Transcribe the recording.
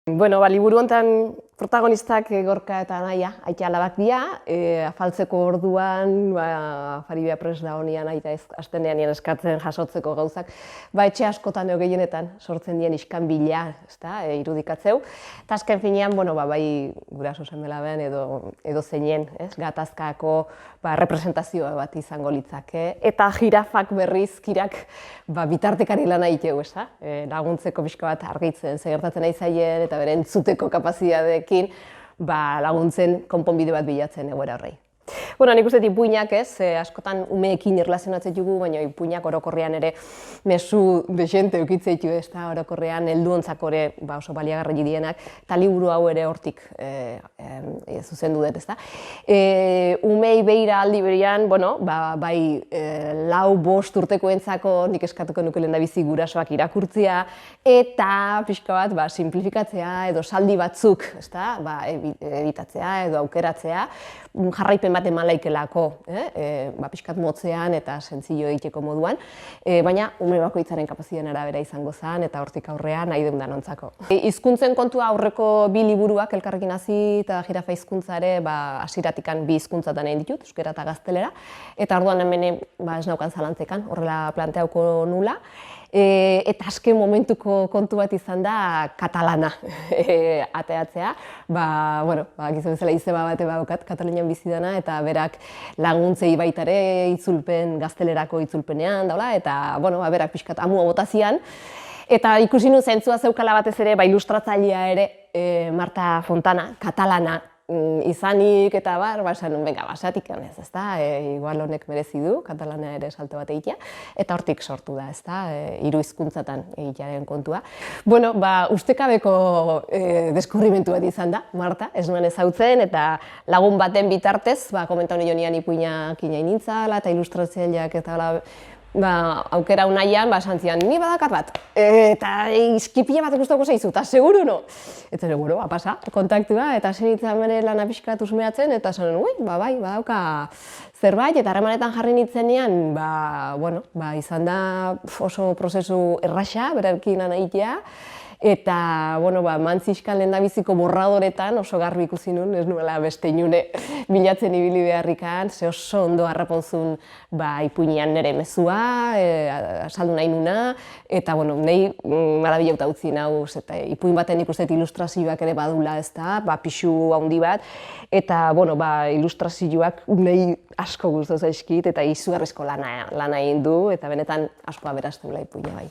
Bueno, liburu honetan protagonistak Gorka eta Anaia, aita alabak dira, afaltzeko orduan, Faribia prest da honian aita aztenean eskatzen jasotzeko gauzak, etxe askotan gehienetan sortzen dien iskanbila, irudikatzeu. Eta azken finean, bai guraso seme-alaben edo zeinen, gatazkako representazioa bat izango litzake. Eta jirafak berriz, kirak bitartekari lana egiteu, laguntzeko pixka bat argitzen, gertatzen ari zaien, eta bere entzuteko kapazidadeekin laguntzen konponbide bat bilatzen egoera horrei. Nik uste ipuinak askotan umeekin erlazionatzen dugu, baina ipuinak orokorrean ere mezu desente eukitzen ditu, orokorrean helduontzako ere oso baliagarri dienak, eta liburu hau ere hortik zuzendu dut, ezta. Umei beira aldi berean, bai 4-5 urtekoentzako nik eskatuko nuke lehendabizi gurasoak irakurtzea, eta pixka bat simplifikatzea edo saldi batzuk ebitatzea edo aukeratzea, jarraipen bat eman laikelako, pixkat motzean eta sentzillo egiteko moduan, baina ume bakoitzaren kapazitateen arabera izango zen eta hortik aurrean nahi den danontzako. Hizkuntzen kontua aurreko 2 liburuak elkarrekin hasi eta jirafa hizkuntza ere hasieratikan 2 hizkuntzatan egin ditut, euskera eta gaztelera, eta orduan hemen ez naukan zalantzekan, horrela planteauko nula. Eta azken momentuko kontu bat izan da katalana ateatzea. Gizon bezala izeba bate baukat Katalunian bizi dana, eta berak laguntzei baitare itzulpen, gaztelerako itzulpenean daula, eta berak pixkat amua botazian. Eta ikusi nun zentzua zeukala batez ere, ilustratzailea ere, Marta Fontana, katalana izanik eta esan nun, basatik ez, igual honek merezi du, katalana ere salto bat egitea, eta hortik sortu da, 3 hizkuntzatan egitearen kontua. Ustekabeko deskubrimentu bat izan da, Marta, ez nuen ezautzen, eta lagun baten bitartez, komentau nionian ipuinak inain nintzala, eta ilustratzaileak eta aukera unaian, esan zian, ni badakat bat, eta izkipia bat gustatuko zaizu, eta seguru no? Eta seguru, pasa, kontaktua, eta zenitzen bere lana pixkat usmeatzen, eta esan, bai, badauka zerbait, eta harremanetan jarri nintzenean, izan da oso prozesu erraxa, berarkin lan egitea, eta, mantziskan lehendabiziko borradoretan oso garbi ikusi nun, ez nuela beste inune bilatzen ibili beharrikan, ze oso ondo harraponzun ipuinean nire mezua, saldu nahi nuna, eta, nahi marabilauta utzi nahu, eta ipuin baten ikusten ilustrazioak ere badula, ez da, pixu handi bat, eta, ilustrazioak nahi asko guztu zaizkit, eta izugarrizko lana egin du, eta benetan asko aberastu ipuina bai.